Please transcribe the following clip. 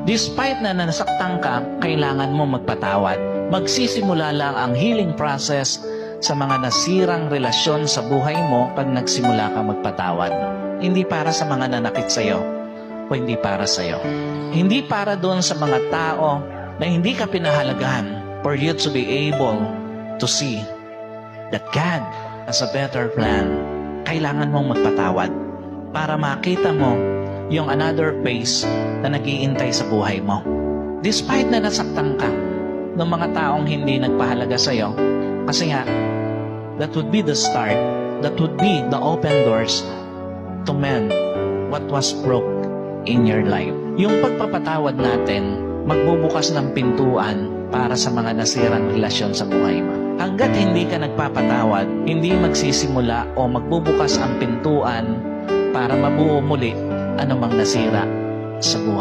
Despite na nasaktan ka, kailangan mo magpatawad. Magsisimula lang ang healing process sa mga nasirang relasyon sa buhay mo pag nagsimula ka magpatawad. Hindi para sa mga nanakit sa'yo o hindi para sa'yo. Hindi para doon sa mga tao na hindi ka pinahalagahan for you to be able to see that God has a better plan. Kailangan mong magpatawad para makita mo yung another phase na nag-iintay sa buhay mo. Despite na nasaktan ka ng mga taong hindi nagpahalaga sa'yo, kasi nga, that would be the start, that would be the open doors to mend what was broke in your life. Yung pagpapatawad natin, magbubukas ng pintuan para sa mga nasirang relasyon sa buhay mo. Hanggat hindi ka nagpapatawad, hindi magsisimula o magbubukas ang pintuan para mabuo muli anumang nasira sa buhay.